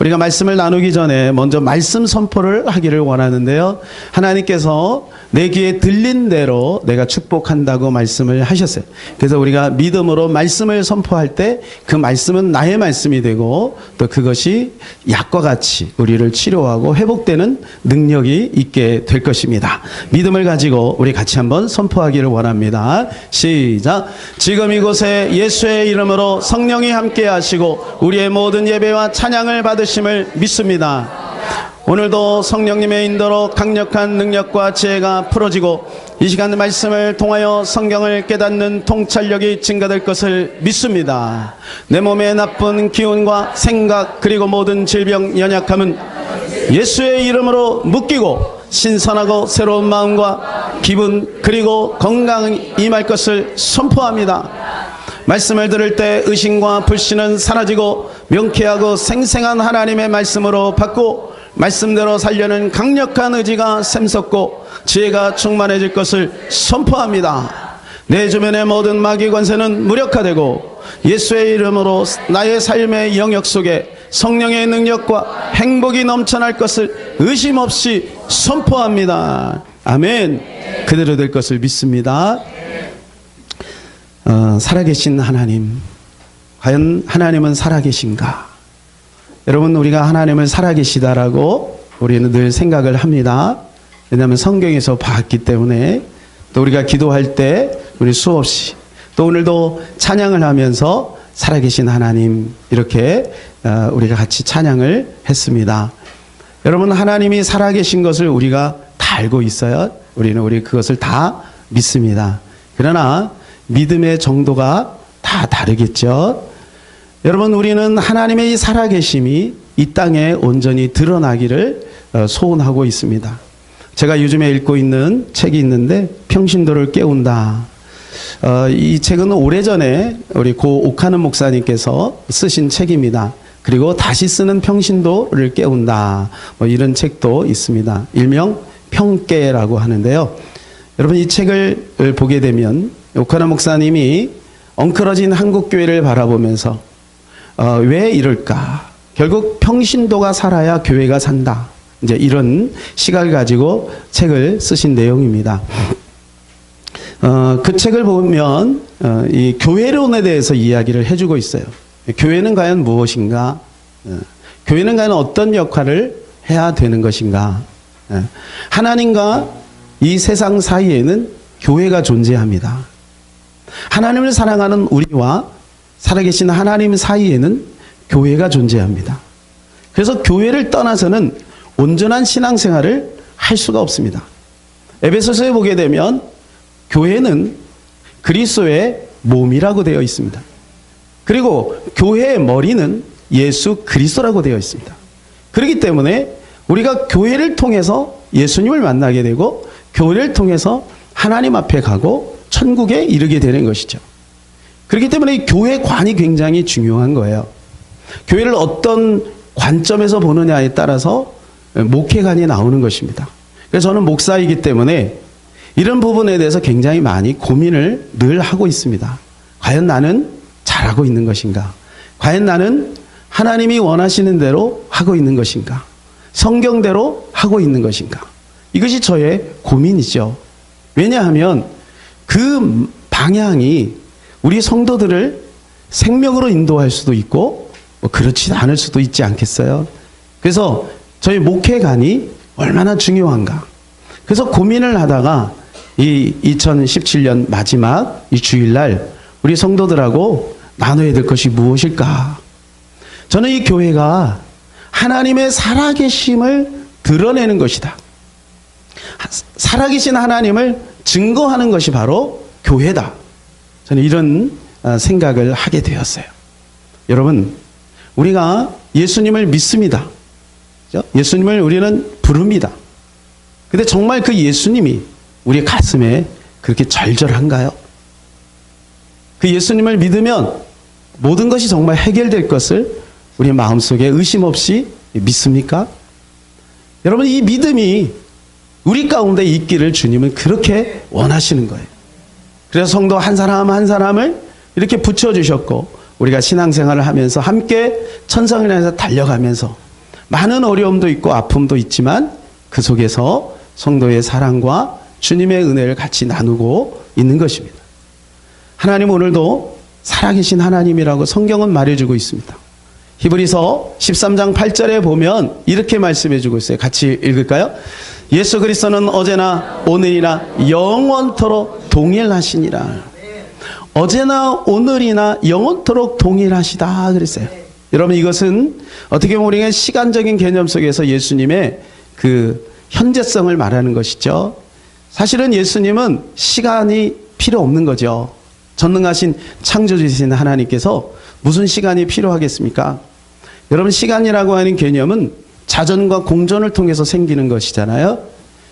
우리가 말씀을 나누기 전에 먼저 말씀 선포를 하기를 원하는데요. 하나님께서 내 귀에 들린 대로 내가 축복한다고 말씀을 하셨어요. 그래서 우리가 믿음으로 말씀을 선포할 때 그 말씀은 나의 말씀이 되고 또 그것이 약과 같이 우리를 치료하고 회복되는 능력이 있게 될 것입니다. 믿음을 가지고 우리 같이 한번 선포하기를 원합니다. 시작. 지금 이곳에 예수의 이름으로 성령이 함께 하시고 우리의 모든 예배와 찬양을 받으심을 믿습니다. 오늘도 성령님의 인도로 강력한 능력과 지혜가 풀어지고 이 시간 말씀을 통하여 성경을 깨닫는 통찰력이 증가될 것을 믿습니다. 내 몸의 나쁜 기운과 생각 그리고 모든 질병 연약함은 예수의 이름으로 묶이고 신선하고 새로운 마음과 기분 그리고 건강이 임할 것을 선포합니다. 말씀을 들을 때 의심과 불신은 사라지고 명쾌하고 생생한 하나님의 말씀으로 바꾸고 말씀대로 살려는 강력한 의지가 샘솟고 지혜가 충만해질 것을 선포합니다. 내 주변의 모든 마귀 권세는 무력화되고 예수의 이름으로 나의 삶의 영역 속에 성령의 능력과 행복이 넘쳐날 것을 의심 없이 선포합니다. 아멘. 그대로 될 것을 믿습니다. 살아계신 하나님, 과연 하나님은 살아계신가? 여러분, 우리가 하나님을 살아계시다라고 우리는 늘 생각을 합니다. 왜냐하면 성경에서 봤기 때문에, 또 우리가 기도할 때 우리 수없이, 또 오늘도 찬양을 하면서 살아계신 하나님 이렇게 우리가 같이 찬양을 했습니다. 여러분, 하나님이 살아계신 것을 우리가 다 알고 있어요. 우리 그것을 다 믿습니다. 그러나 믿음의 정도가 다 다르겠죠. 여러분, 우리는 하나님의 이 살아계심이 이 땅에 온전히 드러나기를 소원하고 있습니다. 제가 요즘에 읽고 있는 책이 있는데 평신도를 깨운다. 이 책은 오래전에 우리 고 옥하는 목사님께서 쓰신 책입니다. 그리고 다시 쓰는 평신도를 깨운다. 이런 책도 있습니다. 일명 평깨라고 하는데요. 여러분, 이 책을 보게 되면 옥하는 목사님이 엉클어진 한국교회를 바라보면서 왜 이럴까? 결국 평신도가 살아야 교회가 산다. 이제 이런 시각을 가지고 책을 쓰신 내용입니다. 그 책을 보면 이 교회론에 대해서 이야기를 해주고 있어요. 교회는 과연 무엇인가? 교회는 과연 어떤 역할을 해야 되는 것인가? 하나님과 이 세상 사이에는 교회가 존재합니다. 하나님을 사랑하는 우리와 살아계신 하나님 사이에는 교회가 존재합니다. 그래서 교회를 떠나서는 온전한 신앙생활을 할 수가 없습니다. 에베소서에 보게 되면 교회는 그리스도의 몸이라고 되어 있습니다. 그리고 교회의 머리는 예수 그리스도라고 되어 있습니다. 그렇기 때문에 우리가 교회를 통해서 예수님을 만나게 되고 교회를 통해서 하나님 앞에 가고 천국에 이르게 되는 것이죠. 그렇기 때문에 이 교회관이 굉장히 중요한 거예요. 교회를 어떤 관점에서 보느냐에 따라서 목회관이 나오는 것입니다. 그래서 저는 목사이기 때문에 이런 부분에 대해서 굉장히 많이 고민을 늘 하고 있습니다. 과연 나는 잘하고 있는 것인가? 과연 나는 하나님이 원하시는 대로 하고 있는 것인가? 성경대로 하고 있는 것인가? 이것이 저의 고민이죠. 왜냐하면 그 방향이 우리 성도들을 생명으로 인도할 수도 있고 그렇지 않을 수도 있지 않겠어요? 그래서 저희 목회관이 얼마나 중요한가? 그래서 고민을 하다가 이 2017년 마지막 이 주일날 우리 성도들하고 나눠야 될 것이 무엇일까? 저는 이 교회가 하나님의 살아계심을 드러내는 것이다. 살아계신 하나님을 증거하는 것이 바로 교회다. 저는 이런 생각을 하게 되었어요. 여러분, 우리가 예수님을 믿습니다. 예수님을 우리는 부릅니다. 근데 정말 그 예수님이 우리 가슴에 그렇게 절절한가요? 그 예수님을 믿으면 모든 것이 정말 해결될 것을 우리 마음속에 의심 없이 믿습니까? 여러분, 이 믿음이 우리 가운데 있기를 주님은 그렇게 원하시는 거예요. 그래서 성도 한 사람 한 사람을 이렇게 붙여주셨고 우리가 신앙생활을 하면서 함께 천상을 향해서 달려가면서 많은 어려움도 있고 아픔도 있지만 그 속에서 성도의 사랑과 주님의 은혜를 같이 나누고 있는 것입니다. 하나님 오늘도 살아계신 하나님이라고 성경은 말해주고 있습니다. 히브리서 13장 8절에 보면 이렇게 말씀해주고 있어요. 같이 읽을까요? 예수 그리스도는 어제나 오늘이나 영원토록 동일하시니라. 어제나 오늘이나 영원토록 동일하시다 그랬어요. 여러분 이것은 어떻게 보면 우리가 시간적인 개념 속에서 예수님의 그 현재성을 말하는 것이죠. 사실은 예수님은 시간이 필요 없는 거죠. 전능하신 창조주이신 하나님께서 무슨 시간이 필요하겠습니까? 여러분 시간이라고 하는 개념은 자전과 공전을 통해서 생기는 것이잖아요.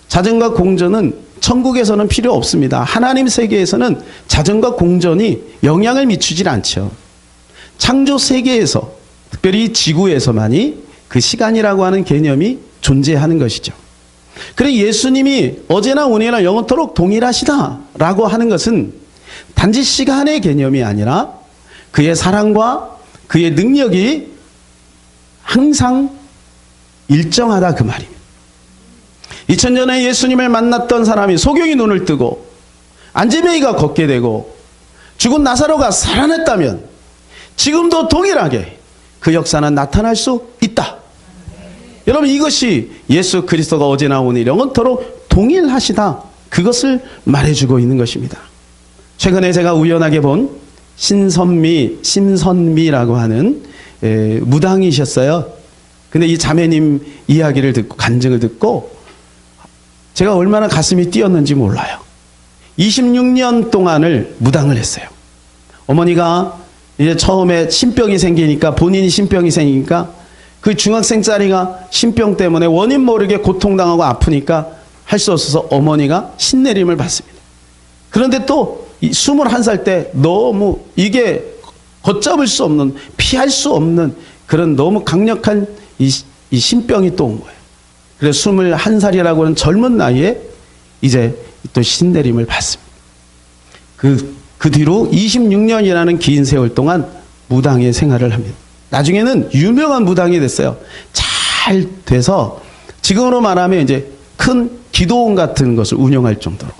자전과 공전은 천국에서는 필요 없습니다. 하나님 세계에서는 자전과 공전이 영향을 미치질 않죠. 창조 세계에서 특별히 지구에서만이 그 시간이라고 하는 개념이 존재하는 것이죠. 그래서 예수님이 어제나 오늘이나 영원토록 동일하시다라고 하는 것은 단지 시간의 개념이 아니라 그의 사랑과 그의 능력이 항상 일정하다 그 말입니다. 2000년에 예수님을 만났던 사람이 소경이 눈을 뜨고 안재명이가 걷게 되고 죽은 나사로가 살아났다면 지금도 동일하게 그 역사는 나타날 수 있다. 여러분 이것이 예수 그리스도가 어제나 오늘 영원토록 동일하시다. 그것을 말해주고 있는 것입니다. 최근에 제가 우연하게 본 심선미라고 하는 무당이셨어요. 근데 이 자매님 이야기를 듣고 간증을 듣고 제가 얼마나 가슴이 뛰었는지 몰라요. 26년 동안을 무당을 했어요. 어머니가 이제 처음에 신병이 생기니까 본인이 신병이 생기니까 그 중학생짜리가 신병 때문에 원인 모르게 고통당하고 아프니까 할 수 없어서 어머니가 신내림을 받습니다. 그런데 또 21살 때 너무 이게 걷잡을 수 없는 피할 수 없는 그런 너무 강력한 이 신병이 또 온 거예요. 그래서 21살이라고 하는 젊은 나이에 이제 또 신내림을 받습니다. 그 뒤로 26년이라는 긴 세월 동안 무당의 생활을 합니다. 나중에는 유명한 무당이 됐어요. 잘 돼서 지금으로 말하면 이제 큰 기도원 같은 것을 운영할 정도로.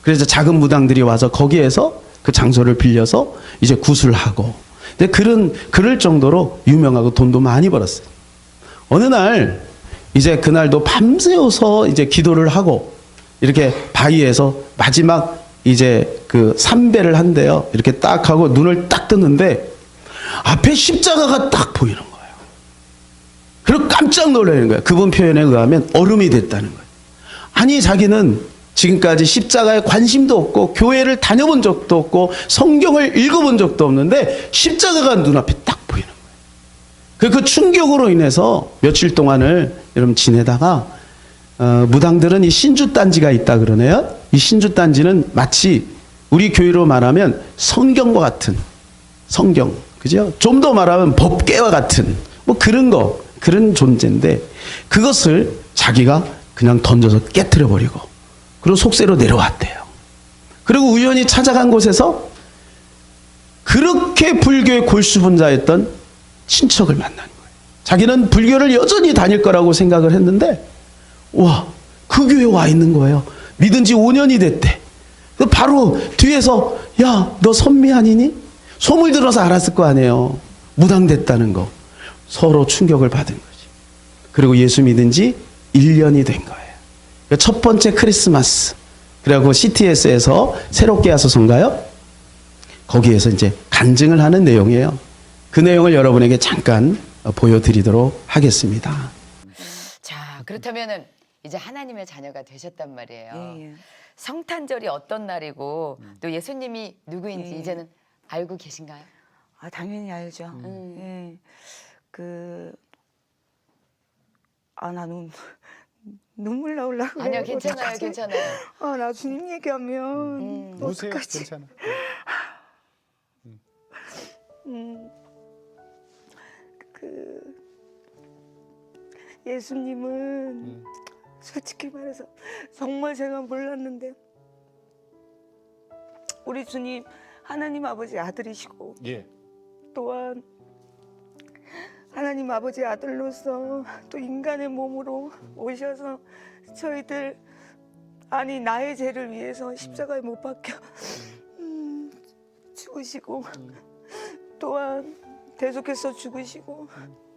그래서 작은 무당들이 와서 거기에서 그 장소를 빌려서 이제 구슬하고. 근데 그럴 정도로 유명하고 돈도 많이 벌었어요. 어느 날 이제 그날도 밤새워서 이제 기도를 하고 이렇게 바위에서 마지막 이제 그 삼배를 한대요. 이렇게 딱 하고 눈을 딱 뜨는데 앞에 십자가가 딱 보이는 거예요. 그리고 깜짝 놀라는 거예요. 그분 표현에 의하면 얼음이 됐다는 거예요. 아니 자기는 지금까지 십자가에 관심도 없고 교회를 다녀본 적도 없고 성경을 읽어본 적도 없는데 십자가가 눈앞에 딱 보이는 거예요. 그 충격으로 인해서 며칠 동안을 여러분 지내다가 무당들은 이 신주단지가 있다 그러네요. 이 신주단지는 마치 우리 교회로 말하면 성경과 같은 성경, 그죠? 좀 더 말하면 법계와 같은 뭐 그런 존재인데 그것을 자기가 그냥 던져서 깨트려 버리고 그리고 속세로 내려왔대요. 그리고 우연히 찾아간 곳에서 그렇게 불교의 골수분자였던 친척을 만난 거예요. 자기는 불교를 여전히 다닐 거라고 생각을 했는데 와, 그 교회에 와 있는 거예요. 믿은 지 5년이 됐대. 바로 뒤에서 야, 너 선미 아니니? 소문 들어서 알았을 거 아니에요. 무당됐다는 거. 서로 충격을 받은 거지. 그리고 예수 믿은 지 1년이 된 거예요. 첫 번째 크리스마스. 그리고 CTS에서 새롭게 하소서인가요? 거기에서 이제 간증을 하는 내용이에요. 그 내용을 여러분에게 잠깐 보여드리도록 하겠습니다. 자, 그렇다면은 이제 하나님의 자녀가 되셨단 말이에요. 예. 성탄절이 어떤 날이고 또 예수님이 누구인지 예. 이제는 알고 계신가요? 아, 당연히 알죠. 예. 나 눈물 나오려고 그래요. 아니요, 괜찮아요, 어떡하지? 괜찮아요. 나 주님 얘기하면 보세요. 어떡하지? 괜찮아. 예수님은 솔직히 말해서 정말 제가 몰랐는데 우리 주님 하나님 아버지 아들이시고 예. 또한 하나님 아버지 아들로서 또 인간의 몸으로 오셔서 저희들 아니 나의 죄를 위해서 십자가에 못 박혀 죽으시고 또한 대속해서 죽으시고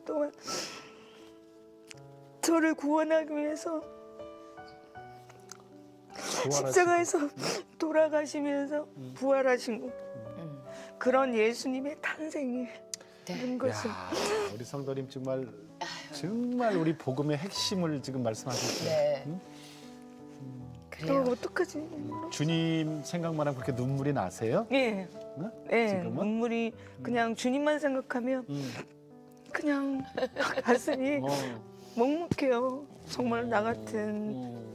또한 저를 구원하기 위해서 십자가에서 돌아가시면서 부활하신 것 그런 예수님의 탄생이 있는 것을 야, 우리 성도님 정말 우리 복음의 핵심을 지금 말씀하셨어요. 네. 응? 그래요. 또 어떡하지? 주님 생각만 하면 그렇게 눈물이 나세요? 예, 응? 예, 지금은? 눈물이 그냥 주님만 생각하면 그냥 가슴이 먹먹해요. 정말 나 같은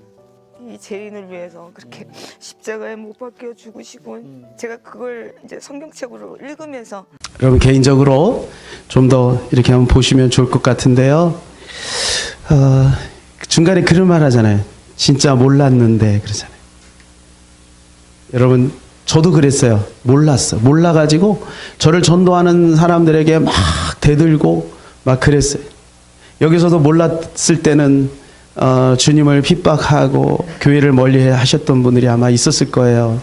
이 죄인을 위해서 그렇게 십자가에 못 박혀 죽으시고 제가 그걸 이제 성경책으로 읽으면서 여러분 개인적으로 좀 더 이렇게 한번 보시면 좋을 것 같은데요. 중간에 그런 말 하잖아요. 진짜 몰랐는데 그러잖아요. 여러분 저도 그랬어요. 몰라가지고 저를 전도하는 사람들에게 막 대들고 막 그랬어요. 여기서도 몰랐을 때는 주님을 핍박하고 교회를 멀리 하셨던 분들이 아마 있었을 거예요.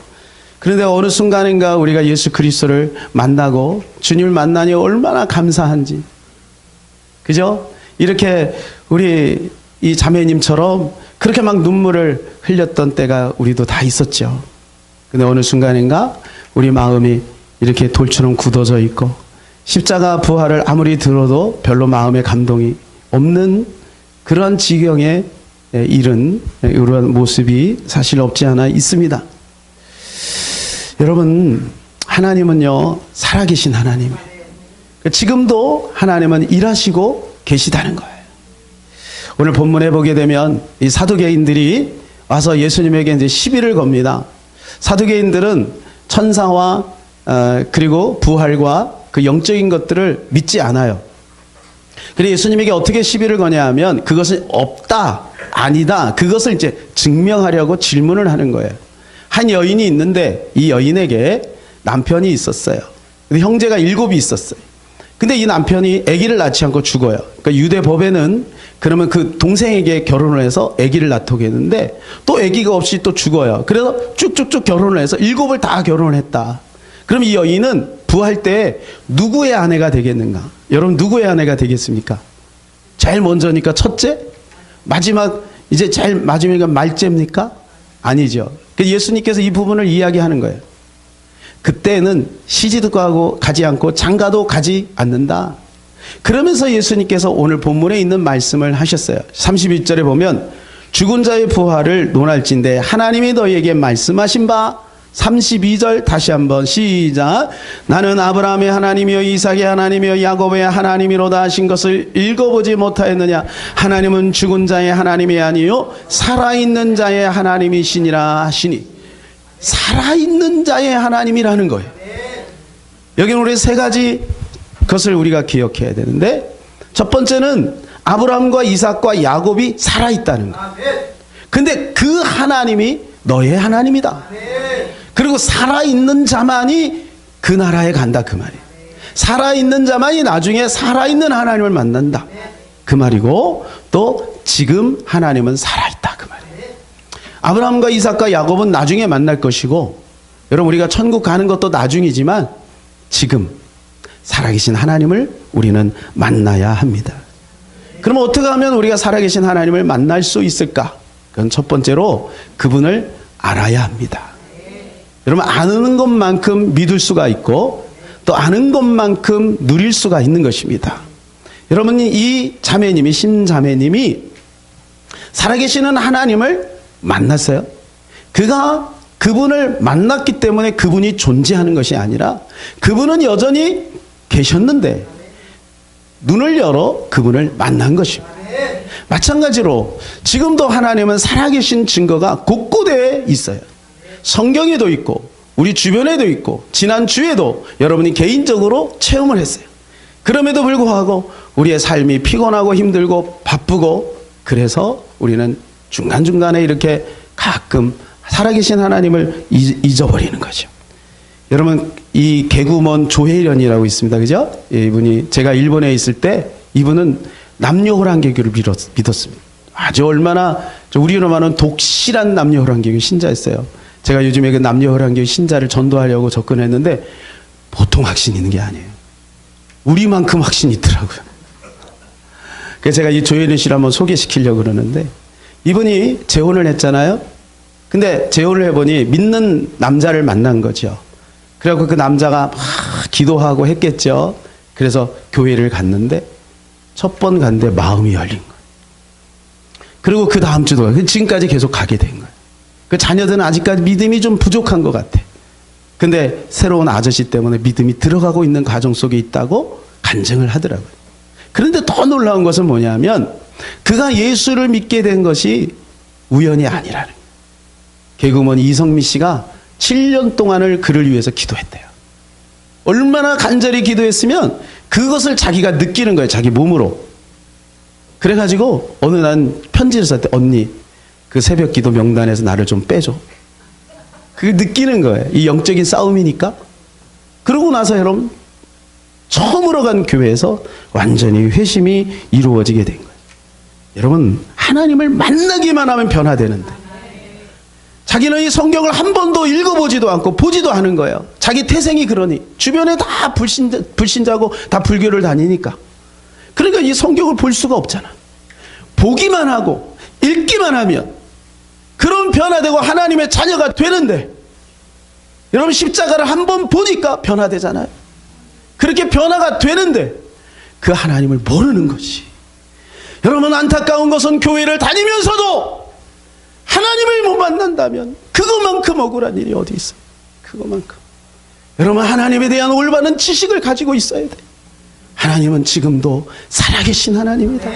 그런데 어느 순간인가 우리가 예수 그리스도를 만나고 주님을 만나니 얼마나 감사한지. 그죠? 이렇게 우리 이 자매님처럼 그렇게 막 눈물을 흘렸던 때가 우리도 다 있었죠. 근데 어느 순간인가 우리 마음이 이렇게 돌처럼 굳어져 있고 십자가 부활을 아무리 들어도 별로 마음에 감동이 없는 그런 지경에 이른 이런 모습이 사실 없지 않아 있습니다. 여러분 하나님은요 살아계신 하나님이에요. 지금도 하나님은 일하시고 계시다는 거예요. 오늘 본문에 보게 되면 이 사두개인들이 와서 예수님에게 이제 시비를 겁니다. 사두개인들은 천사와 그리고 부활과 그 영적인 것들을 믿지 않아요. 그래서 예수님에게 어떻게 시비를 거냐 하면 그것은 없다, 아니다, 그것을 이제 증명하려고 질문을 하는 거예요. 한 여인이 있는데 이 여인에게 남편이 있었어요. 근데 형제가 7이 있었어요. 근데 이 남편이 아기를 낳지 않고 죽어요. 그러니까 유대 법에는 그러면 그 동생에게 결혼을 해서 아기를 낳게 했는데 또 아기가 없이 또 죽어요. 그래서 쭉쭉쭉 결혼을 해서 7을 다 결혼을 했다. 그럼 이 여인은 부활 때 누구의 아내가 되겠는가? 여러분 누구의 아내가 되겠습니까? 제일 먼저니까 첫째? 마지막 이제 제일 마지막이니까 말째입니까? 아니죠. 그래서 예수님께서 이 부분을 이야기하는 거예요. 그때는 시집도 가지 않고 장가도 가지 않는다. 그러면서 예수님께서 오늘 본문에 있는 말씀을 하셨어요. 31절에 보면 죽은 자의 부활을 논할진대 하나님이 너희에게 말씀하신 바 32절 다시 한번 시작. 나는 아브라함의 하나님이요 이삭의 하나님이요 야곱의 하나님이로다 하신 것을 읽어보지 못하였느냐. 하나님은 죽은 자의 하나님이 아니요 살아있는 자의 하나님이시니라 하시니. 살아있는 자의 하나님이라는 거예요. 여기는 우리 세 가지 것을 우리가 기억해야 되는데 첫 번째는 아브라함과 이삭과 야곱이 살아있다는 거예요. 근데 그 하나님이 너의 하나님이다. 그리고 살아있는 자만이 그 나라에 간다 그 말이에요. 살아있는 자만이 나중에 살아있는 하나님을 만난다 그 말이고 또 지금 하나님은 살아있다 그 말이에요. 아브라함과 이삭과 야곱은 나중에 만날 것이고 여러분 우리가 천국 가는 것도 나중이지만 지금 살아계신 하나님을 우리는 만나야 합니다. 그럼 어떻게 하면 우리가 살아계신 하나님을 만날 수 있을까? 그건 첫 번째로 그분을 알아야 합니다. 여러분 아는 것만큼 믿을 수가 있고 또 아는 것만큼 누릴 수가 있는 것입니다. 여러분 이 자매님이 심자매님이 살아계시는 하나님을 만났어요. 그분을 만났기 때문에 그분이 존재하는 것이 아니라 그분은 여전히 계셨는데 눈을 열어 그분을 만난 것입니다. 마찬가지로 지금도 하나님은 살아계신 증거가 곳곳에 있어요. 성경에도 있고 우리 주변에도 있고 지난주에도 여러분이 개인적으로 체험을 했어요. 그럼에도 불구하고 우리의 삶이 피곤하고 힘들고 바쁘고 그래서 우리는 중간중간에 이렇게 가끔 살아계신 하나님을 잊어버리는 거죠. 여러분 이 개구먼 조혜련이라고 있습니다. 그죠? 이분이 제가 일본에 있을 때 이분은 남녀호랑개교를 믿었습니다. 아주 얼마나 우리로 말하는 독실한 남녀호랑개교 신자였어요. 제가 요즘에 그 남녀호랑개교 신자를 전도하려고 접근했는데 보통 확신이 있는 게 아니에요. 우리만큼 확신이 있더라고요. 그래서 제가 이 조혜련 씨를 한번 소개시키려고 그러는데, 이분이 재혼을 했잖아요. 근데 재혼을 해보니 믿는 남자를 만난 거죠. 그래갖고 그 남자가 막 기도하고 했겠죠. 그래서 교회를 갔는데 첫 번 갔는데 마음이 열린 거예요. 그리고 그 다음 주도 지금까지 계속 가게 된 거예요. 그 자녀들은 아직까지 믿음이 좀 부족한 것 같아. 근데 새로운 아저씨 때문에 믿음이 들어가고 있는 과정 속에 있다고 간증을 하더라고요. 그런데 더 놀라운 것은 뭐냐면 그가 예수를 믿게 된 것이 우연이 아니라는 거예요. 개그우먼 이성미 씨가 7년 동안을 그를 위해서 기도했대요. 얼마나 간절히 기도했으면 그것을 자기가 느끼는 거예요. 자기 몸으로. 그래가지고 어느 날 편지를 썼대. 언니, 그 새벽 기도 명단에서 나를 좀 빼줘. 그게 느끼는 거예요. 이 영적인 싸움이니까. 그러고 나서 여러분 처음으로 간 교회에서 완전히 회심이 이루어지게 된 거예요. 여러분, 하나님을 만나기만 하면 변화되는데 자기는 이 성경을 한 번도 읽어보지도 않고 보지도 않은 거예요. 자기 태생이 그러니. 주변에 다 불신자고 다 불교를 다니니까. 그러니까 이 성경을 볼 수가 없잖아. 보기만 하고 읽기만 하면 그런 변화되고 하나님의 자녀가 되는데, 여러분 십자가를 한 번 보니까 변화되잖아요. 그렇게 변화가 되는데 그 하나님을 모르는 것이, 여러분 안타까운 것은 교회를 다니면서도 하나님을 못 만난다면 그것만큼 억울한 일이 어디 있어요. 그것만큼. 여러분 하나님에 대한 올바른 지식을 가지고 있어야 돼. 하나님은 지금도 살아계신 하나님이다.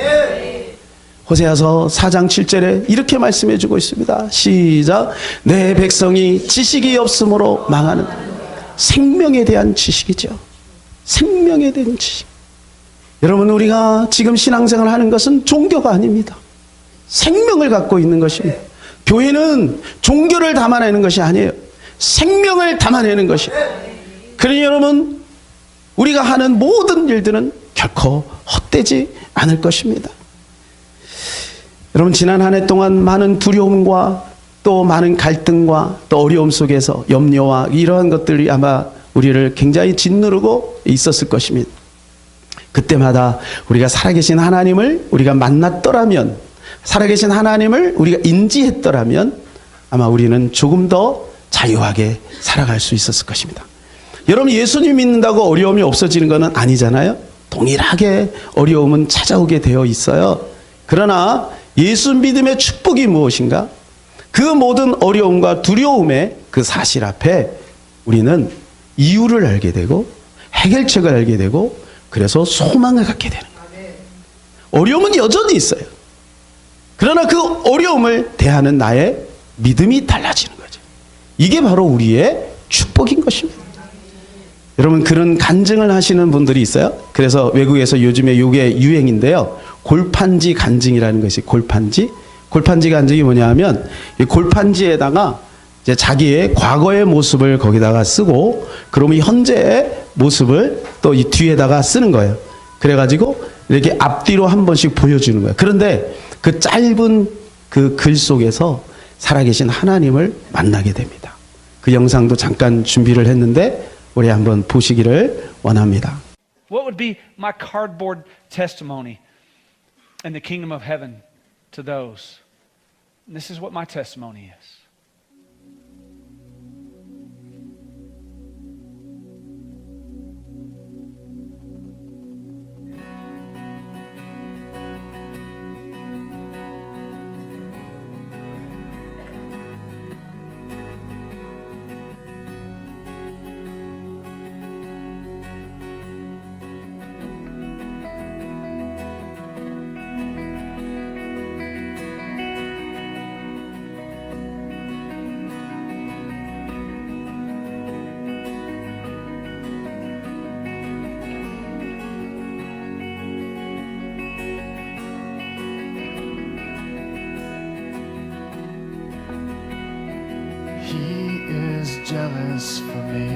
호세아서 4장 7절에 이렇게 말씀해 주고 있습니다. 시작. 내 백성이 지식이 없으므로 망하는. 생명에 대한 지식이죠. 생명에 대한 지식. 여러분 우리가 지금 신앙생활을 하는 것은 종교가 아닙니다. 생명을 갖고 있는 것입니다. 교회는 종교를 담아내는 것이 아니에요. 생명을 담아내는 것이에요. 그러니 여러분 우리가 하는 모든 일들은 결코 헛되지 않을 것입니다. 여러분 지난 한 해 동안 많은 두려움과 또 많은 갈등과 또 어려움 속에서 염려와 이러한 것들이 아마 우리를 굉장히 짓누르고 있었을 것입니다. 그때마다 우리가 살아계신 하나님을 우리가 만났더라면, 살아계신 하나님을 우리가 인지했더라면 아마 우리는 조금 더 자유하게 살아갈 수 있었을 것입니다. 여러분 예수님 믿는다고 어려움이 없어지는 것은 아니잖아요. 동일하게 어려움은 찾아오게 되어 있어요. 그러나 예수 믿음의 축복이 무엇인가? 그 모든 어려움과 두려움의 그 사실 앞에 우리는 이유를 알게 되고 해결책을 알게 되고 그래서 소망을 갖게 되는 거예요. 어려움은 여전히 있어요. 그러나 그 어려움을 대하는 나의 믿음이 달라지는 거죠. 이게 바로 우리의 축복인 것입니다. 여러분 그런 간증을 하시는 분들이 있어요. 그래서 외국에서 요즘에 이게 유행인데요. 골판지 간증이라는 것이 골판지 간증이 뭐냐 하면 이 골판지에다가 이제 자기의 과거의 모습을 거기다가 쓰고 그러면 현재의 모습을 또 이 뒤에다가 쓰는 거예요. 그래가지고 이렇게 앞뒤로 한 번씩 보여주는 거예요. 그런데 그 짧은 그 글 속에서 살아계신 하나님을 만나게 됩니다. 그 영상도 잠깐 준비를 했는데 우리 한번 보시기를 원합니다. What would be my cardboard testimony in the kingdom of heaven to those? And this is what my testimony is. He is jealous for me.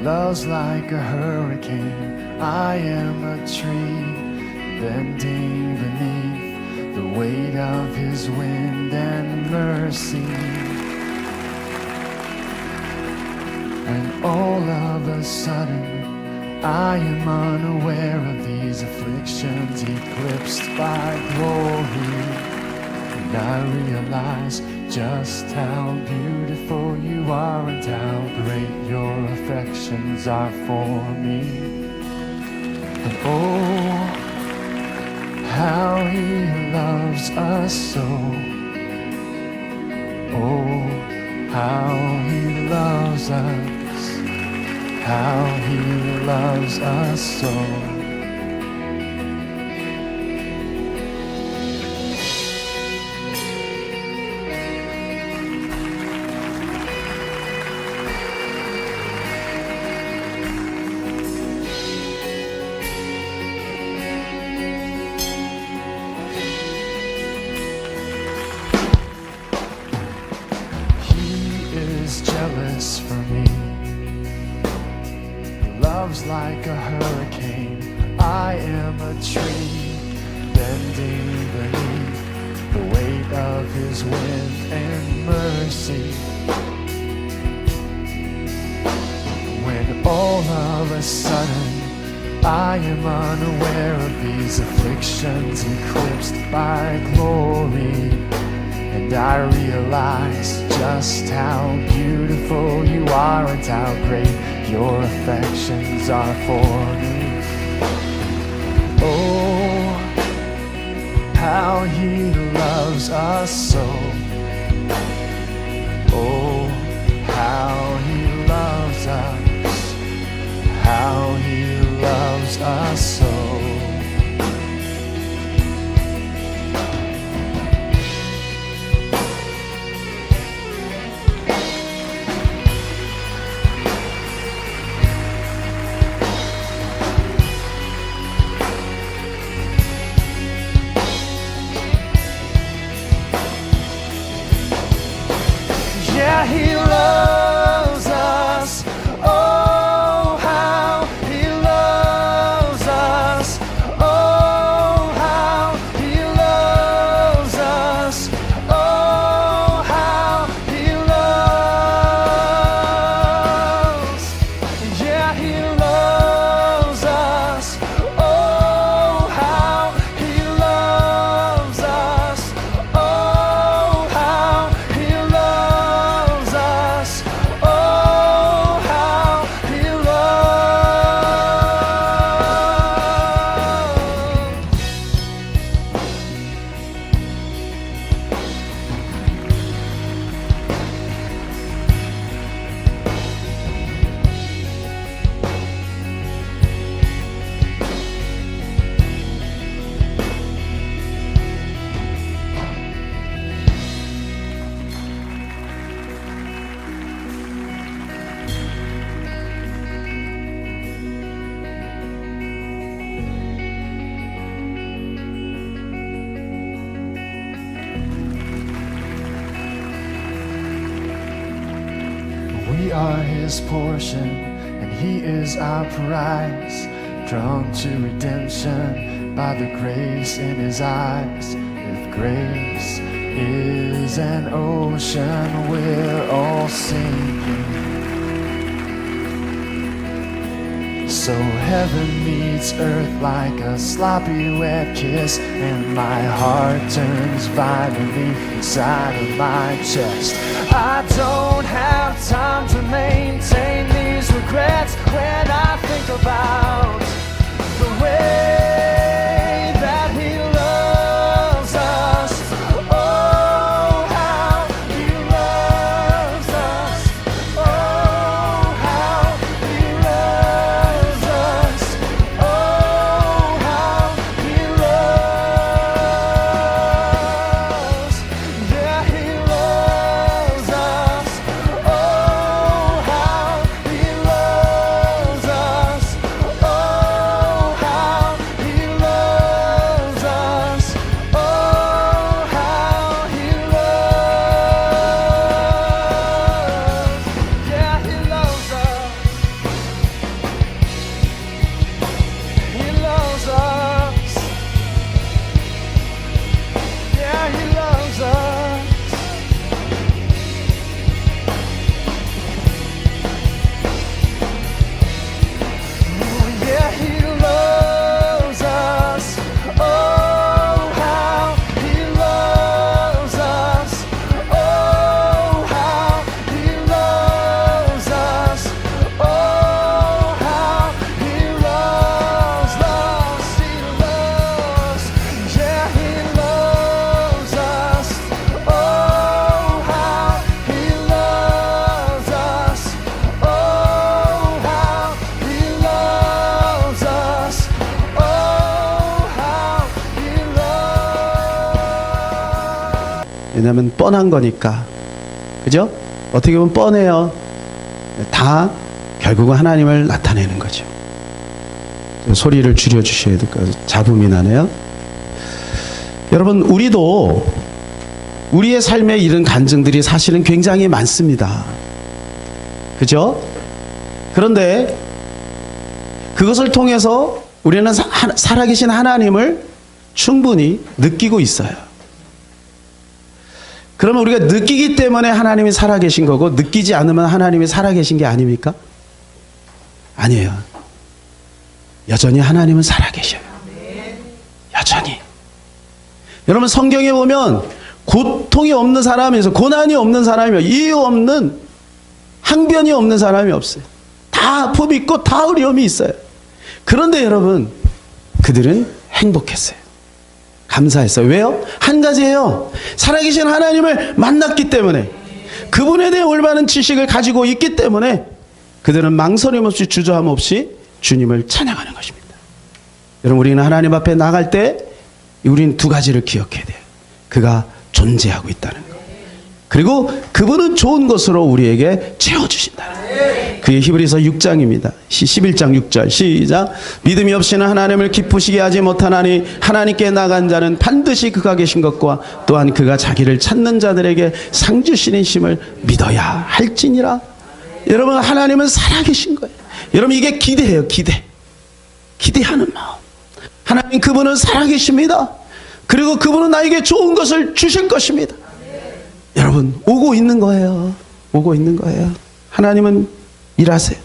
Love's like a hurricane. I am a tree bending beneath the weight of his wind and mercy. And all of a sudden I am unaware of these afflictions eclipsed by glory. And I realize just how beautiful you are and how great your affections are for me. And oh, how he loves us so. Oh, how he loves us. How he loves us so. Jealous for me. Love's like a hurricane. I am a tree bending beneath the weight of his wind and mercy. When all of a sudden I am unaware of these afflictions eclipsed by glory. And I realize just how beautiful you are and how great your affections are for me. Oh, how he loves us so. Oh, how he loves us. How he loves us so. Yeah, he loves us. Oh, how he loves us. Oh, how he loves us. Oh, how he loves. Yeah, he loves us. Oh, how he loves us. Oh, how he loves us. Oh, how he loves. We are his portion, and he is our prize, drawn to redemption by the grace in his eyes. If grace is an ocean, we're all sinking. So heaven meets earth like a sloppy wet kiss, and my heart turns violently inside of my chest. I don't have time to maintain these regrets when I think about the way that he loves us. Oh, how he loves us. Oh, how he loves us. Oh, how he loves. Yeah, he loves us. Oh, how he loves us. 왜냐하면 뻔한 거니까. 그죠? 어떻게 보면 뻔해요. 다 결국은 하나님을 나타내는 거죠. 소리를 줄여주셔야 될 것 같아요. 잡음이 나네요. 여러분, 우리도 우리의 삶에 이런 간증들이 사실은 굉장히 많습니다. 그죠? 그런데 그것을 통해서 우리는 살아계신 하나님을 충분히 느끼고 있어요. 그러면 우리가 느끼기 때문에 하나님이 살아계신 거고, 느끼지 않으면 하나님이 살아계신 게 아닙니까? 아니에요. 여전히 하나님은 살아계셔요. 여전히. 여러분, 성경에 보면 고통이 없는 사람에서, 고난이 없는 사람이, 이유 없는, 항변이 없는 사람이 없어요. 다 아픔이 있고 다 어려움이 있어요. 그런데 여러분, 그들은 행복했어요. 감사했어요. 왜요? 한 가지예요. 살아계신 하나님을 만났기 때문에, 그분에 대해 올바른 지식을 가지고 있기 때문에 그들은 망설임 없이, 주저함 없이 주님을 찬양하는 것입니다. 여러분, 우리는 하나님 앞에 나갈 때 우리는 두 가지를 기억해야 돼요. 그가 존재하고 있다는 것, 그리고 그분은 좋은 것으로 우리에게 채워주신다. 그게 히브리서 6장입니다. 11장 6절 시작. 믿음이 없이는 하나님을 기쁘시게 하지 못하나니 하나님께 나간 자는 반드시 그가 계신 것과 또한 그가 자기를 찾는 자들에게 상 주시는 심을 믿어야 할지니라. 여러분, 하나님은 살아계신 거예요. 여러분, 이게 기대예요. 기대하는 마음. 하나님, 그분은 살아계십니다. 그리고 그분은 나에게 좋은 것을 주실 것입니다. 여러분, 오고 있는 거예요. 오고 있는 거예요. 하나님은 일하세요.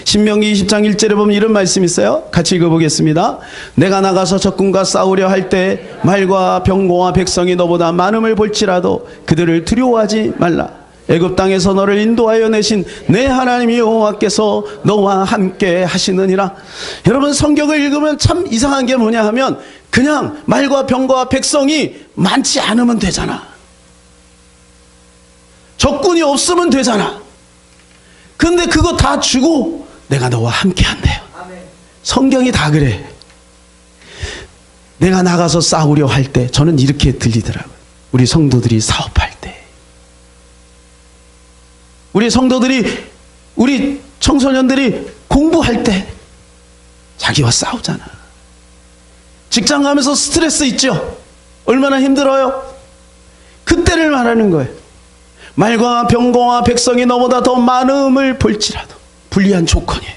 신명기 20장 1절에 보면 이런 말씀이 있어요. 같이 읽어보겠습니다. 내가 나가서 적군과 싸우려 할 때 말과 병거와 백성이 너보다 많음을 볼지라도 그들을 두려워하지 말라. 애굽 땅에서 너를 인도하여 내신 내 하나님 여호와께서 너와 함께 하시느니라. 여러분, 성경을 읽으면 참 이상한 게 뭐냐 하면, 그냥 말과 병거와 백성이 많지 않으면 되잖아. 적군이 없으면 되잖아. 근데 그거 다 주고 내가 너와 함께 한대요. 성경이 다 그래. 내가 나가서 싸우려 할 때, 저는 이렇게 들리더라고요. 우리 성도들이 사업할 때, 우리 성도들이, 우리 청소년들이 공부할 때 자기와 싸우잖아. 직장 가면서 스트레스 있죠? 얼마나 힘들어요? 그때를 말하는 거예요. 말과 병거와 백성이 너보다 더 많음을 볼지라도, 불리한 조건이에요.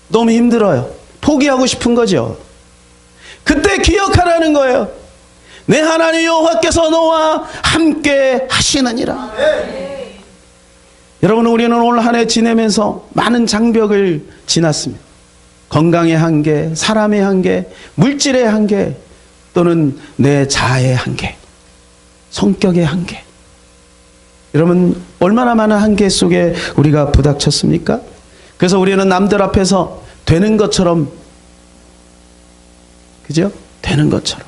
너무 힘들어요. 포기하고 싶은 거죠. 그때 기억하라는 거예요. 내 하나님 여호와께서 너와 함께 하시느니라. 여러분, 우리는 올 한 해 지내면서 많은 장벽을 지났습니다. 건강의 한계, 사람의 한계, 물질의 한계, 또는 내 자아의 한계, 성격의 한계. 여러분, 얼마나 많은 한계 속에 우리가 부닥쳤습니까? 그래서 우리는 남들 앞에서 되는 것처럼, 그죠? 되는 것처럼,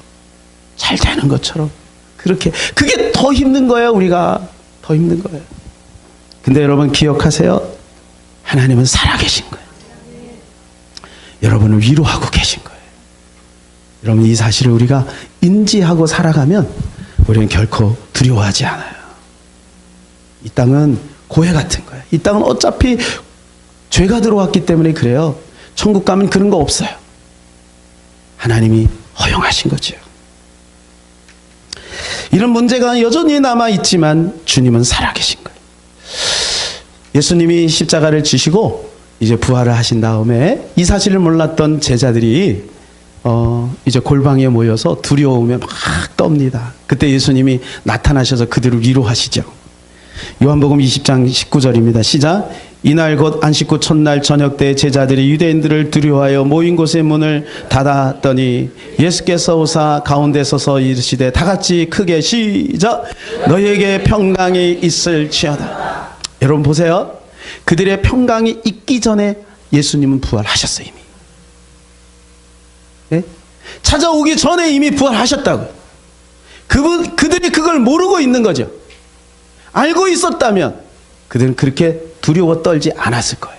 잘 되는 것처럼, 그렇게, 그게 더 힘든 거예요. 우리가 더 힘든 거예요. 근데 여러분, 기억하세요. 하나님은 살아계신 거예요. 여러분을 위로하고 계신 거예요. 여러분, 이 사실을 우리가 인지하고 살아가면 우리는 결코 두려워하지 않아요. 이 땅은 고해 같은 거예요. 이 땅은 어차피 죄가 들어왔기 때문에 그래요. 천국 가면 그런 거 없어요. 하나님이 허용하신 거죠. 이런 문제가 여전히 남아있지만 주님은 살아계신 거예요. 예수님이 십자가를 지시고 이제 부활을 하신 다음에 이 사실을 몰랐던 제자들이 이제 골방에 모여서 두려움에 막 떱니다. 그때 예수님이 나타나셔서 그들을 위로하시죠. 요한복음 20장 19절입니다. 시작. 이날 곧 안식구 첫날 저녁 때 제자들이 유대인들을 두려워하여 모인 곳의 문을 닫았더니 예수께서 오사 가운데 서서 이르시되 다 같이 크게 시작. 너희에게 평강이 있을지어다. 여러분 보세요. 그들의 평강이 있기 전에 예수님은 부활하셨어요. 이미. 네? 찾아오기 전에 이미 부활하셨다고요. 그들이 그걸 모르고 있는 거죠. 알고 있었다면 그들은 그렇게 두려워 떨지 않았을 거예요.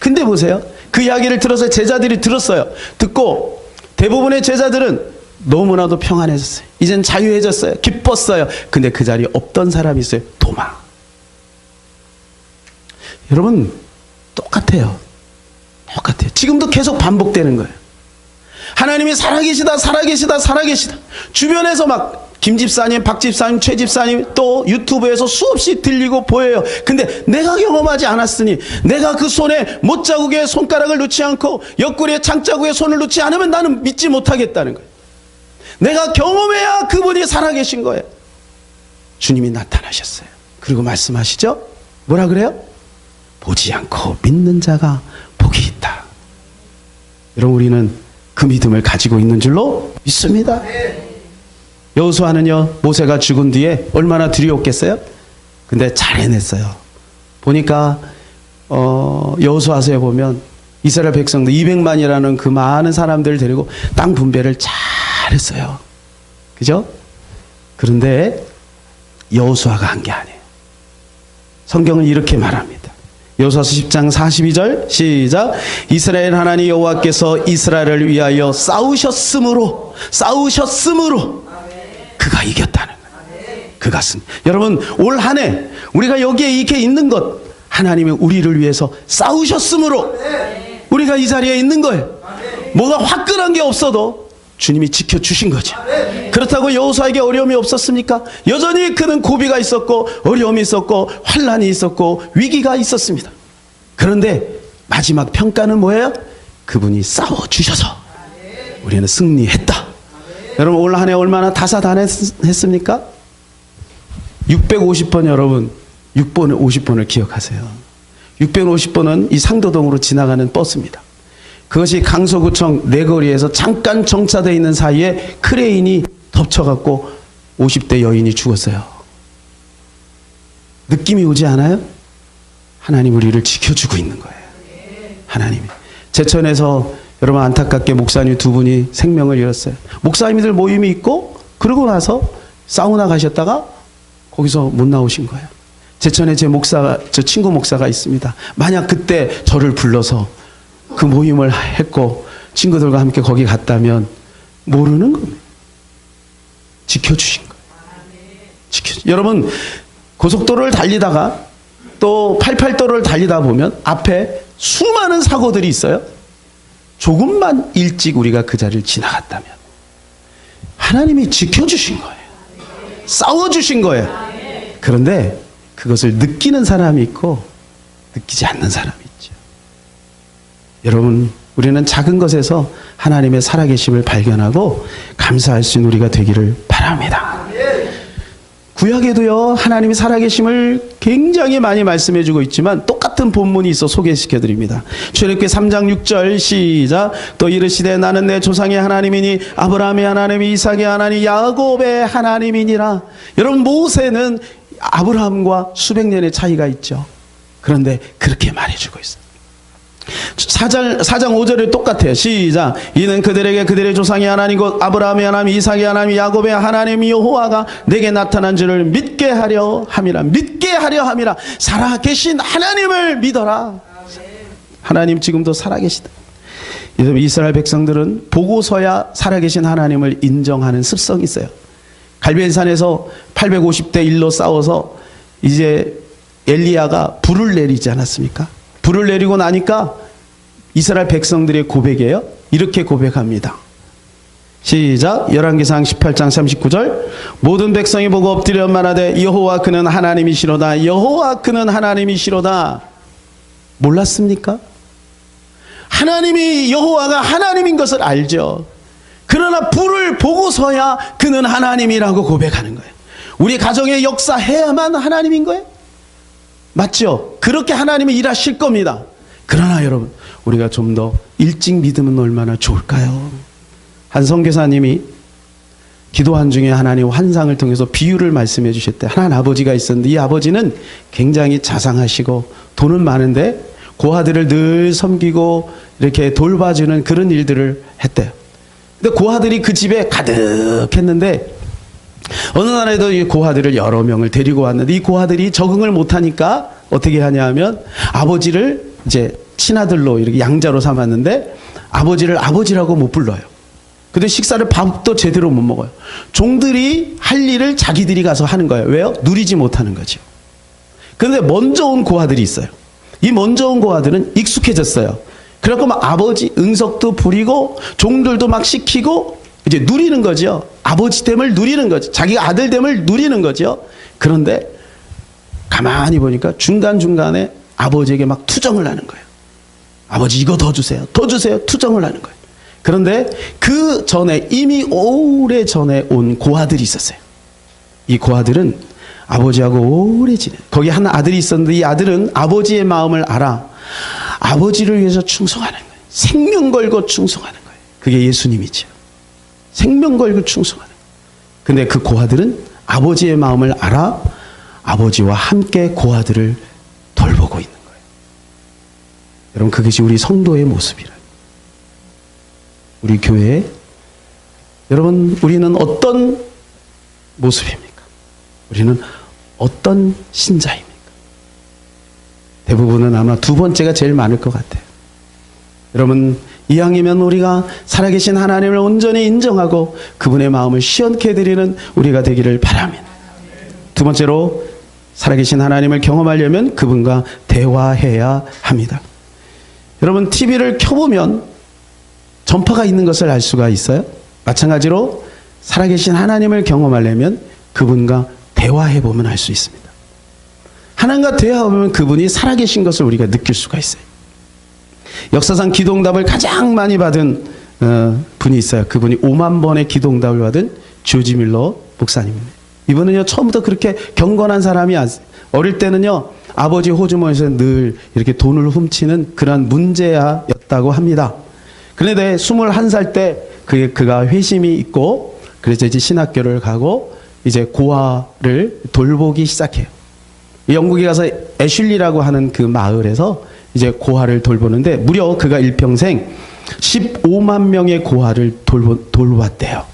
근데 보세요. 그 이야기를 들어서 제자들이 들었어요. 듣고 대부분의 제자들은 너무나도 평안해졌어요. 이젠 자유해졌어요. 기뻤어요. 근데 그 자리에 없던 사람이 있어요. 도마. 여러분 똑같아요. 똑같아요. 지금도 계속 반복되는 거예요. 하나님이 살아계시다, 살아계시다, 살아계시다. 주변에서 막 김 집사님, 박 집사님, 최 집사님 또 유튜브에서 수없이 들리고 보여요. 근데 내가 경험하지 않았으니, 내가 그 손에 못자국에 손가락을 놓지 않고 옆구리에 창자국에 손을 놓지 않으면 나는 믿지 못하겠다는 거예요. 내가 경험해야 그분이 살아계신 거예요. 주님이 나타나셨어요. 그리고 말씀하시죠. 뭐라 그래요? 보지 않고 믿는 자가 복이 있다. 여러분, 우리는 그 믿음을 가지고 있는 줄로 믿습니다. 여호수아는요, 모세가 죽은 뒤에 얼마나 두려웠겠어요? 근데 잘 해냈어요. 보니까 여호수아서에 보면 이스라엘 백성들 200만이라는 그 많은 사람들을 데리고 땅 분배를 잘 했어요. 그죠? 그런데 여호수아가 한 게 아니에요. 성경은 이렇게 말합니다. 여호수아서 10장 42절 시작. 이스라엘 하나님 여호와께서 이스라엘을 위하여 싸우셨으므로 그가 이겼다는 거예요. 그가 승. 여러분, 올 한 해 우리가 여기에 이렇게 있는 것, 하나님이 우리를 위해서 싸우셨으므로 우리가 이 자리에 있는 거예요. 뭐가 화끈한 게 없어도 주님이 지켜주신 거죠. 그렇다고 여호수아에게 어려움이 없었습니까? 여전히 그는 고비가 있었고 어려움이 있었고 환난이 있었고 위기가 있었습니다. 그런데 마지막 평가는 뭐예요? 그분이 싸워주셔서 우리는 승리했다. 여러분, 올 한 해 얼마나 다사다난했습니까? 650번, 여러분 650번을 기억하세요. 650번은 이 상도동으로 지나가는 버스입니다. 그것이 강서구청 내거리에서 잠깐 정차되어 있는 사이에 크레인이 덮쳐갖고 50대 여인이 죽었어요. 느낌이 오지 않아요? 하나님 우리를 지켜주고 있는 거예요. 하나님이. 제천에서 여러분 안타깝게 목사님 두 분이 생명을 잃었어요. 목사님들 모임이 있고 그러고 나서 사우나 가셨다가 거기서 못 나오신 거예요. 제천에 제 친구 목사가 있습니다. 만약 그때 저를 불러서 그 모임을 했고 친구들과 함께 거기 갔다면 모르는 겁니다. 지켜주신 거예요. 여러분, 고속도로를 달리다가 또 88도로를 달리다 보면 앞에 수많은 사고들이 있어요. 조금만 일찍 우리가 그 자리를 지나갔다면 하나님이 지켜주신 거예요. 싸워주신 거예요. 그런데 그것을 느끼는 사람이 있고 느끼지 않는 사람이 있죠. 여러분, 우리는 작은 것에서 하나님의 살아계심을 발견하고 감사할 수 있는 우리가 되기를 바랍니다. 구약에도요, 하나님이 살아계심을 굉장히 많이 말씀해주고 있지만 똑같은 본문이 있어 소개시켜드립니다. 출애굽기 3장 6절 시작. 또 이르시되 나는 내 조상의 하나님이니 아브라함의 하나님, 이삭의 하나님, 야곱의 하나님이니라. 여러분, 모세는 아브라함과 수백 년의 차이가 있죠. 그런데 그렇게 말해주고 있어요. 4장 5절에 똑같아요. 시작. 이는 그들에게 그들의 조상의 하나님 곧 아브라함의 하나님, 이삭의 하나님, 야곱의 하나님 여호와가 내게 나타난 줄을 믿게 하려 함이라. 믿게 하려 함이라. 살아계신 하나님을 믿어라. 하나님 지금도 살아계시다. 이스라엘 백성들은 보고서야 살아계신 하나님을 인정하는 습성이 있어요. 갈멜산에서 850대 1로 싸워서 이제 엘리야가 불을 내리지 않았습니까? 불을 내리고 나니까 이스라엘 백성들의 고백이에요. 이렇게 고백합니다. 시작. 열왕기상 18장 39절. 모든 백성이 보고 엎드려 말하되 여호와 그는 하나님이시로다. 여호와 그는 하나님이시로다. 몰랐습니까? 하나님이 여호와가 하나님인 것을 알죠. 그러나 불을 보고서야 그는 하나님이라고 고백하는 거예요. 우리 가정의 역사해야만 하나님인 거예요? 맞죠? 그렇게 하나님이 일하실 겁니다. 그러나 여러분, 우리가 좀 더 일찍 믿으면 얼마나 좋을까요? 한 선교사님이 기도한 중에 하나님 환상을 통해서 비유를 말씀해 주셨대. 하나님 아버지가 있었는데 이 아버지는 굉장히 자상하시고 돈은 많은데 고아들을 늘 섬기고 이렇게 돌봐주는 그런 일들을 했대요. 근데 고아들이 그 집에 가득했는데 어느 날에도 이 고아들을 여러 명을 데리고 왔는데 이 고아들이 적응을 못하니까 어떻게 하냐 하면 아버지를 이제 친아들로 이렇게 양자로 삼았는데 아버지를 아버지라고 못 불러요. 근데 식사를 밥도 제대로 못 먹어요. 종들이 할 일을 자기들이 가서 하는 거예요. 왜요? 누리지 못하는 거죠. 그런데 먼저 온 고아들이 있어요. 이 먼저 온 고아들은 익숙해졌어요. 그래갖고 막 아버지 응석도 부리고 종들도 막 시키고 이제 누리는 거죠. 아버지 됨을 누리는 거죠. 자기가 아들 됨을 누리는 거죠. 그런데 가만히 보니까 중간중간에 아버지에게 막 투정을 하는 거예요. 아버지 이거 더 주세요. 더 주세요. 투정을 하는 거예요. 그런데 그 전에 이미 오래 전에 온 고아들이 있었어요. 이 고아들은 아버지하고 오래 지내. 거기 한 아들이 있었는데 이 아들은 아버지의 마음을 알아. 아버지를 위해서 충성하는 거예요. 생명 걸고 충성하는 거예요. 그게 예수님이죠. 생명 걸고 충성하는 거예요. 근데 그 고아들은 아버지의 마음을 알아 아버지와 함께 고아들을 돌보고 있는 거예요. 여러분 그것이 우리 성도의 모습이라. 우리 교회에 여러분 우리는 어떤 모습입니까? 우리는 어떤 신자입니까? 대부분은 아마 두 번째가 제일 많을 것 같아요. 여러분 이왕이면 우리가 살아계신 하나님을 온전히 인정하고 그분의 마음을 시원케 해드리는 우리가 되기를 바랍니다. 두 번째로 살아계신 하나님을 경험하려면 그분과 대화해야 합니다. 여러분 TV를 켜보면 전파가 있는 것을 알 수가 있어요. 마찬가지로 살아계신 하나님을 경험하려면 그분과 대화해보면 알 수 있습니다. 하나님과 대화하면 그분이 살아계신 것을 우리가 느낄 수가 있어요. 역사상 기도응답을 가장 많이 받은 분이 있어요. 그분이 5만 번의 기도응답을 받은 조지 밀러 목사님입니다. 이분은요 처음부터 그렇게 경건한 사람이 아니에요. 어릴 때는요 아버지 호주머니에서 늘 이렇게 돈을 훔치는 그런 문제아였다고 합니다. 그런데 21살 때 그가 회심이 있고 그래서 이제 신학교를 가고 이제 고아를 돌보기 시작해요. 영국에 가서 애슐리라고 하는 그 마을에서 이제 고아를 돌보는데 무려 그가 일평생 15만 명의 고아를 돌봤대요.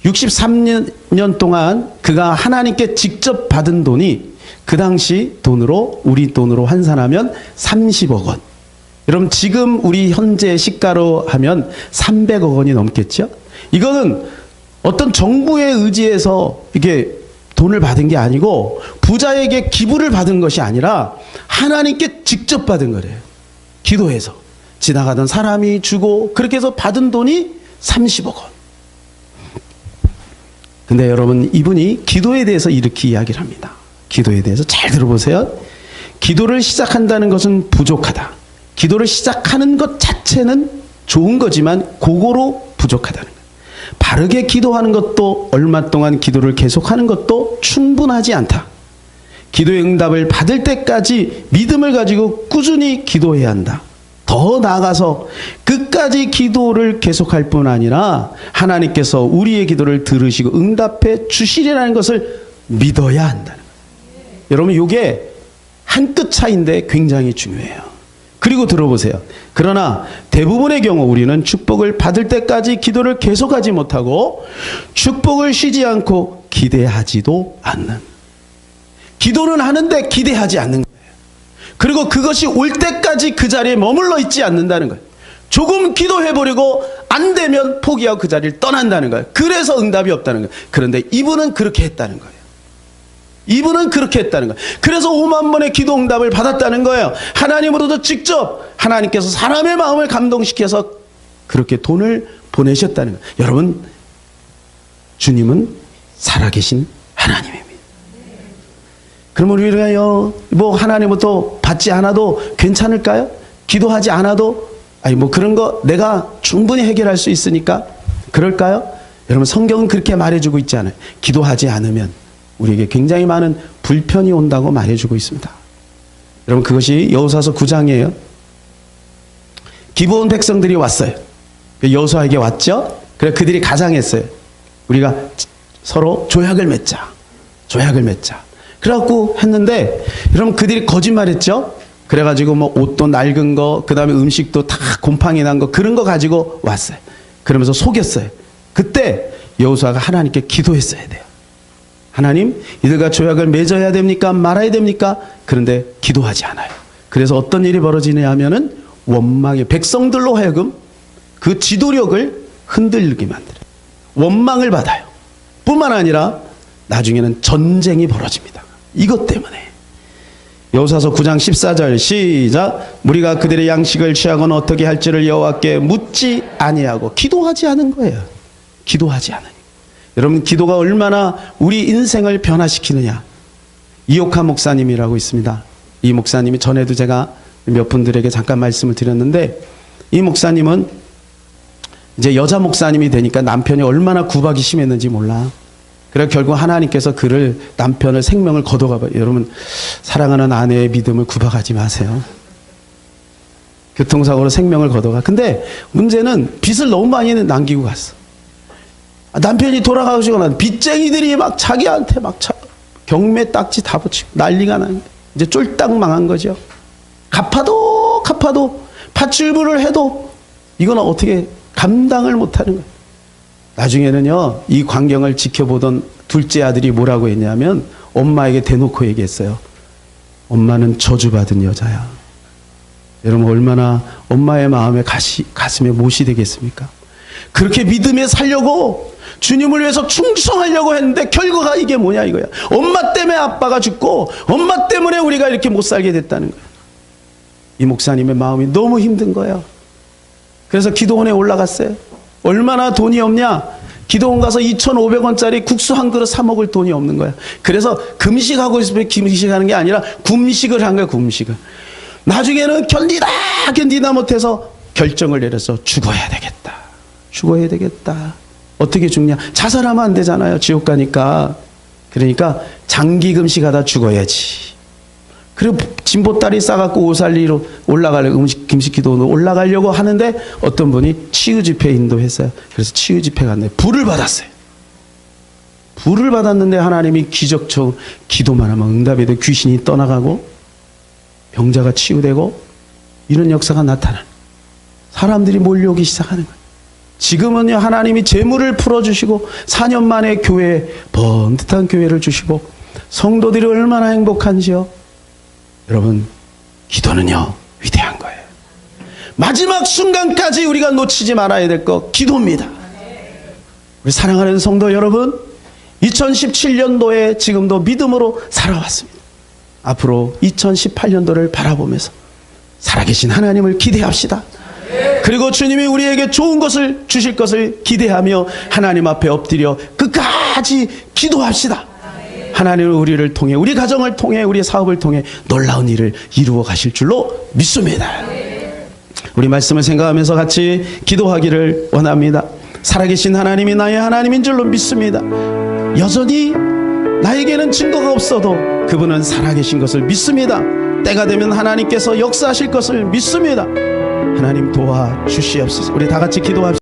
63년 동안 그가 하나님께 직접 받은 돈이 그 당시 돈으로 우리 돈으로 환산하면 30억 원. 여러분 지금 우리 현재 시가로 하면 300억 원이 넘겠죠? 이거는 어떤 정부의 의지에서 이게 돈을 받은 게 아니고 부자에게 기부를 받은 것이 아니라 하나님께 직접 받은 거래요. 기도해서 지나가던 사람이 주고 그렇게 해서 받은 돈이 30억 원. 근데 여러분 이분이 기도에 대해서 이렇게 이야기를 합니다. 기도에 대해서 잘 들어보세요. 기도를 시작한다는 것은 부족하다. 기도를 시작하는 것 자체는 좋은 거지만 그거로 부족하다는 거예요. 바르게 기도하는 것도 얼마 동안 기도를 계속하는 것도 충분하지 않다. 기도의 응답을 받을 때까지 믿음을 가지고 꾸준히 기도해야 한다. 더 나아가서 끝까지 기도를 계속할 뿐 아니라 하나님께서 우리의 기도를 들으시고 응답해 주시리라는 것을 믿어야 한다는 거예요. 여러분 이게 한 끗 차이인데 굉장히 중요해요. 그리고 들어보세요. 그러나 대부분의 경우 우리는 축복을 받을 때까지 기도를 계속하지 못하고 축복을 쉬지 않고 기대하지도 않는. 기도는 하는데 기대하지 않는 거예요. 그리고 그것이 올 때까지 그 자리에 머물러 있지 않는다는 거예요. 조금 기도해보려고 안 되면 포기하고 그 자리를 떠난다는 거예요. 그래서 응답이 없다는 거예요. 그런데 이분은 그렇게 했다는 거예요. 이분은 그렇게 했다는 거예요. 그래서 5만 번의 기도 응답을 받았다는 거예요. 하나님으로도 직접 하나님께서 사람의 마음을 감동시켜서 그렇게 돈을 보내셨다는 거예요. 여러분 주님은 살아계신 하나님입니다. 그러면 우리가요 뭐 하나님부터 받지 않아도 괜찮을까요? 기도하지 않아도 아니 뭐 그런 거 내가 충분히 해결할 수 있으니까 그럴까요? 여러분 성경은 그렇게 말해주고 있지 않아요. 기도하지 않으면 우리에게 굉장히 많은 불편이 온다고 말해주고 있습니다. 여러분 그것이 여호수아서 9장이에요. 기브온 백성들이 왔어요. 여호수아에게 왔죠. 그래 그들이 가장했어요. 우리가 서로 조약을 맺자. 조약을 맺자. 그래갖고 했는데 여러분 그들이 거짓말했죠. 그래가지고 뭐 옷도 낡은 거, 그 다음에 음식도 다 곰팡이 난 거 그런 거 가지고 왔어요. 그러면서 속였어요. 그때 여호수아가 하나님께 기도했어야 돼요. 하나님, 이들과 조약을 맺어야 됩니까? 말아야 됩니까? 그런데 기도하지 않아요. 그래서 어떤 일이 벌어지냐 하면은 원망의 백성들로 하여금 그 지도력을 흔들리게 만들어요. 원망을 받아요. 뿐만 아니라 나중에는 전쟁이 벌어집니다. 이것 때문에. 여호수아서 9장 14절 시작. 무리가 그들의 양식을 취하거나 어떻게 할지를 여호와께 묻지 아니하고 기도하지 않은 거예요. 기도하지 않으니. 여러분, 기도가 얼마나 우리 인생을 변화시키느냐. 이옥한 목사님이라고 있습니다. 이 목사님이 전에도 제가 몇 분들에게 잠깐 말씀을 드렸는데, 이 목사님은 이제 여자 목사님이 되니까 남편이 얼마나 구박이 심했는지 몰라. 그래 결국 하나님께서 그를, 남편을 생명을 거둬가봐요. 여러분, 사랑하는 아내의 믿음을 구박하지 마세요. 교통사고로 생명을 거둬가. 근데 문제는 빚을 너무 많이 남기고 갔어. 남편이 돌아가시고 난 빚쟁이들이 막 자기한테 막 경매 딱지 다 붙이고 난리가 난 거예요. 이제 쫄딱 망한 거죠. 갚아도 파출부를 해도 이건 어떻게 감당을 못하는 거예요. 나중에는요, 이 광경을 지켜보던 둘째 아들이 뭐라고 했냐면 엄마에게 대놓고 얘기했어요. 엄마는 저주받은 여자야. 여러분, 얼마나 엄마의 마음에 가슴에 못이 되겠습니까? 그렇게 믿음에 살려고 주님을 위해서 충성하려고 했는데 결과가 이게 뭐냐 이거야. 엄마 때문에 아빠가 죽고 엄마 때문에 우리가 이렇게 못 살게 됐다는 거야. 이 목사님의 마음이 너무 힘든 거예요. 그래서 기도원에 올라갔어요. 얼마나 돈이 없냐? 기도원 가서 2,500원짜리 국수 한 그릇 사 먹을 돈이 없는 거야. 그래서 금식하고 있으면 금식하는 게 아니라 굶식을 한 거야. 굶식을. 나중에는 견디다 못해서 결정을 내려서 죽어야 되겠다. 어떻게 죽냐? 자살하면 안 되잖아요. 지옥 가니까. 그러니까 장기 금식하다 죽어야지. 그리고 진보다리 싸갖고 오살리로 올라가려고, 금식기도로 올라가려고 하는데 어떤 분이 치유집회 인도했어요. 그래서 치유집회 갔는데 불을 받았어요. 불을 받았는데 하나님이 기적처럼 기도만 하면 응답이 돼 귀신이 떠나가고 병자가 치유되고 이런 역사가 나타나는, 사람들이 몰려오기 시작하는 거예요. 지금은요, 하나님이 재물을 풀어주시고 4년 만에 교회, 번듯한 교회를 주시고 성도들이 얼마나 행복한지요. 여러분, 기도는요 위대한 거예요. 마지막 순간까지 우리가 놓치지 말아야 될 거 기도입니다. 우리 사랑하는 성도 여러분, 2017년도에 지금도 믿음으로 살아왔습니다. 앞으로 2018년도를 바라보면서 살아계신 하나님을 기대합시다. 그리고 주님이 우리에게 좋은 것을 주실 것을 기대하며 하나님 앞에 엎드려 끝까지 기도합시다. 하나님은 우리를 통해, 우리 가정을 통해, 우리 사업을 통해 놀라운 일을 이루어 가실 줄로 믿습니다. 우리 말씀을 생각하면서 같이 기도하기를 원합니다. 살아계신 하나님이 나의 하나님인 줄로 믿습니다. 여전히 나에게는 증거가 없어도 그분은 살아계신 것을 믿습니다. 때가 되면 하나님께서 역사하실 것을 믿습니다. 하나님 도와주시옵소서. 우리 다 같이 기도합시다.